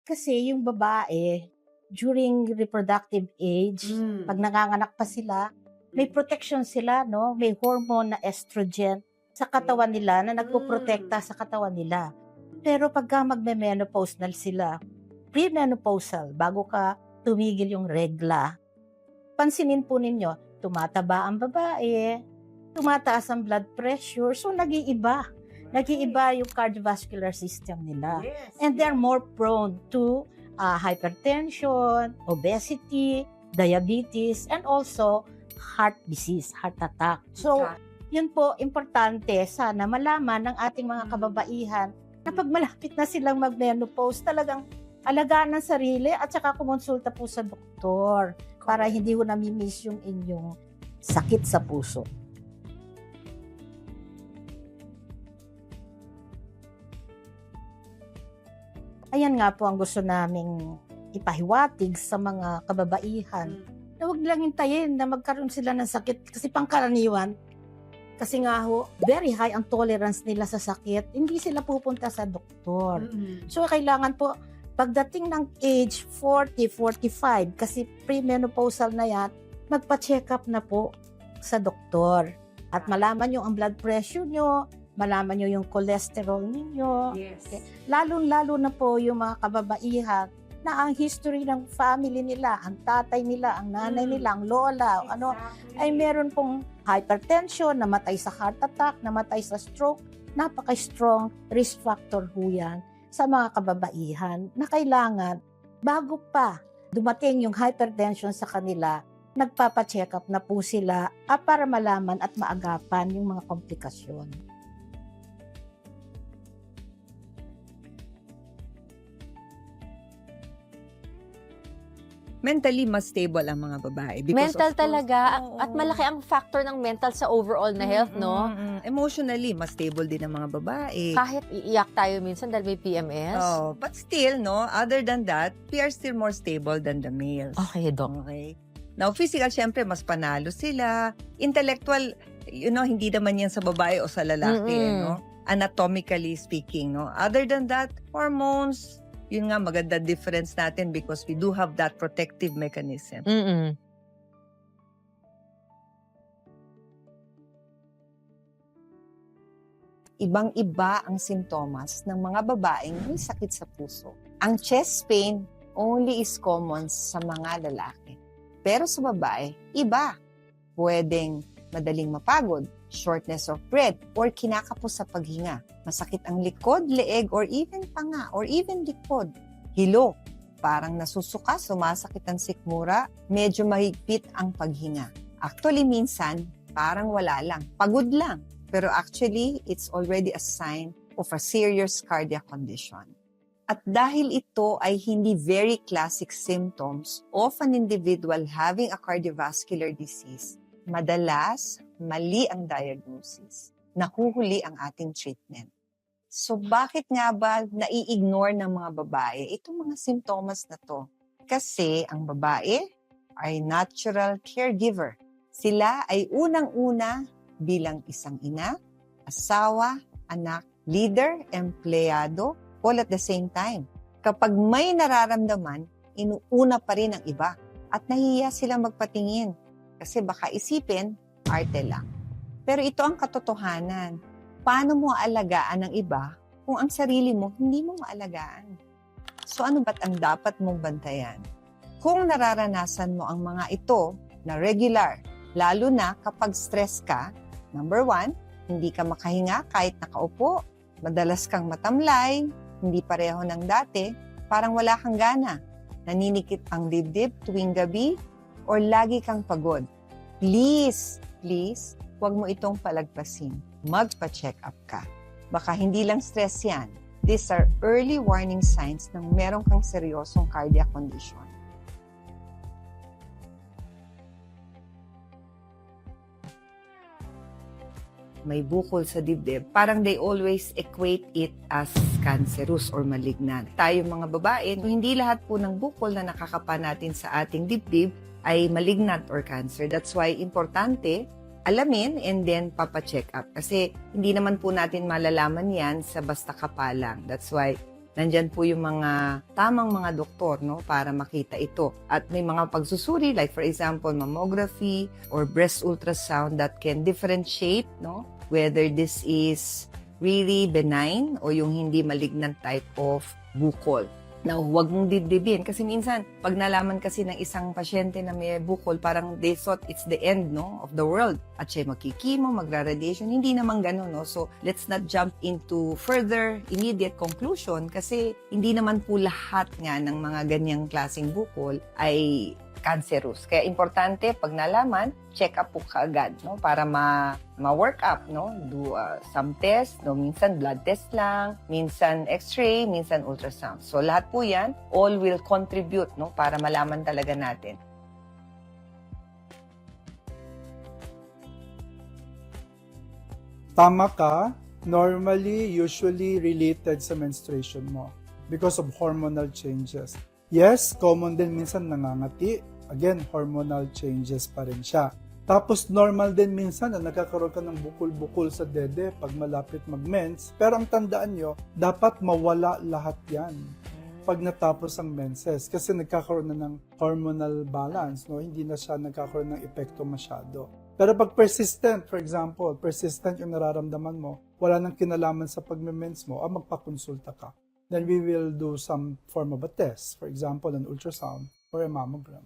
Kasi yung babae, during reproductive age, pag nanganganak pa sila, may protection sila, no? May hormone na estrogen sa katawan nila na nagpoprotekta sa katawan nila. Pero pagka magme-menopause na sila, premenopausal, bago ka tumigil yung regla, pansinin po ninyo, tumataba ang babae, tumataas ang blood pressure, so nag-iiba. Nag-iiba yung cardiovascular system nila. And they're more prone to hypertension, obesity, diabetes, and also heart disease, heart attack. So, yun po, importante sana malaman ng ating mga kababaihan na pag malapit na silang mag-menopause, talagang alagaan ng sarili at saka kumonsulta po sa doktor para hindi ho nami-miss yung inyong sakit sa puso. Ayan nga po ang gusto naming ipahiwatig sa mga kababaihan na huwag lang hintayin na magkaroon sila ng sakit kasi pangkaraniwan. Kasi nga ho, very high ang tolerance nila sa sakit. Hindi sila pupunta sa doktor. So kailangan po, pagdating ng age 40, 45, kasi premenopausal na yan, magpa-check up na po sa doktor. At malaman nyo ang blood pressure nyo, malaman nyo yung cholesterol ninyo. Okay. Lalo-lalo na po yung mga kababaihan na ang history ng family nila, ang tatay nila, ang nanay nila, ang lola, ay meron pong hypertension, namatay sa heart attack, namatay sa stroke. Napaka-strong risk factor ho yan sa mga kababaihan na kailangan, bago pa dumating yung hypertension sa kanila, nagpapacheck up na po sila para malaman at maagapan yung mga komplikasyon. Mentally mas stable ang mga babae. Mental talaga. At malaki ang factor ng mental sa overall na health, no? Emotionally, mas stable din ang mga babae. Kahit iiyak tayo minsan dahil may PMS. Oh, but still, no, other than that, we are still more stable than the males. Okay, Doc. Okay. Now, physical, syempre, mas panalo sila. Intellectual, hindi naman yan sa babae o sa lalaki, no? Anatomically speaking, no? Other than that, hormones, yun nga, maganda difference natin because we do have that protective mechanism. Ibang-iba ang simptomas ng mga babaeng may sakit sa puso. Ang chest pain only is common sa mga lalaki. Pero sa babae, iba. Pwedeng madaling mapagod, shortness of breath, or kinakapos sa paghinga. Masakit ang likod, leeg, or even panga, or even likod. Hilo, parang nasusuka, sumasakit ang sikmura, medyo mahigpit ang paghinga. Actually, minsan, parang wala lang, pagod lang. Pero actually, it's already a sign of a serious cardiac condition. At dahil ito ay hindi very classic symptoms of an individual having a cardiovascular disease, madalas, mali ang diagnosis. Nahuhuli ang ating treatment. So bakit nga ba nai-ignore ng mga babae itong mga simptomas na to? Kasi ang babae ay natural caregiver. Sila ay unang-una bilang isang ina, asawa, anak, leader, empleyado, all at the same time. Kapag may nararamdaman, inuuna pa rin ang iba at nahihiya silang magpatingin kasi baka isipin, arte lang. Pero ito ang katotohanan. Paano mo aalagaan ng iba kung ang sarili mo hindi mo maalagaan? So ano ba't ang dapat mong bantayan? Kung nararanasan mo ang mga ito na regular, lalo na kapag stress ka, number 1, hindi ka makahinga kahit nakaupo, madalas kang matamlay, hindi pareho ng dati, parang wala kang gana, naninikit ang dibdib tuwing gabi, or lagi kang pagod. Please, huwag mo itong palagpasin. Magpa-check up ka. Baka hindi lang stress yan. These are early warning signs ng meron kang seryosong cardiac condition. May bukol sa dibdib, parang they always equate it as cancerous or malignant. Tayo mga babae, hindi lahat po ng bukol na nakakapa natin sa ating dibdib ay malignant or cancer. That's why importante, alamin and then papacheck up. Kasi hindi naman po natin malalaman yan sa basta kapa lang. That's why Nandyan po yung mga tamang mga doktor, no, para makita ito. At may mga pagsusuri, like for example, mammography or breast ultrasound that can differentiate, no, whether this is really benign o yung hindi malignant type of bukol. Now, huwag mong dibdibin kasi minsan, pag nalaman kasi ng isang pasyente na may bukol, parang they thought it's the end, no, of the world. At siya magkikimo, magra-radiation, hindi naman ganun, no? So, let's not jump into further immediate conclusion kasi hindi naman po lahat nga ng mga ganyang klaseng bukol ay cancerous. Kaya importante, pag nalaman, check up po kaagad, no? Para ma-work up, no? Do some test, no? Minsan blood test lang, minsan x-ray, minsan ultrasound. So lahat po yan, all will contribute, no? Para malaman talaga natin. Tama ka, normally, usually related sa menstruation mo because of hormonal changes. Yes, common din minsan nangangati. Again, hormonal changes pa rin siya. Tapos normal din minsan na nagkakaroon ka ng bukol-bukol sa dede pag malapit mag-mens. Pero ang tandaan nyo, dapat mawala lahat yan pag natapos ang menses. Kasi nagkakaroon na ng hormonal balance, no? Hindi na siya nagkakaroon ng epekto masyado. Pero pag persistent, for example, persistent yung nararamdaman mo, wala nang kinalaman sa pag-mens mo, magpakonsulta ka. Then we will do some form of a test, for example, an ultrasound or a mammogram.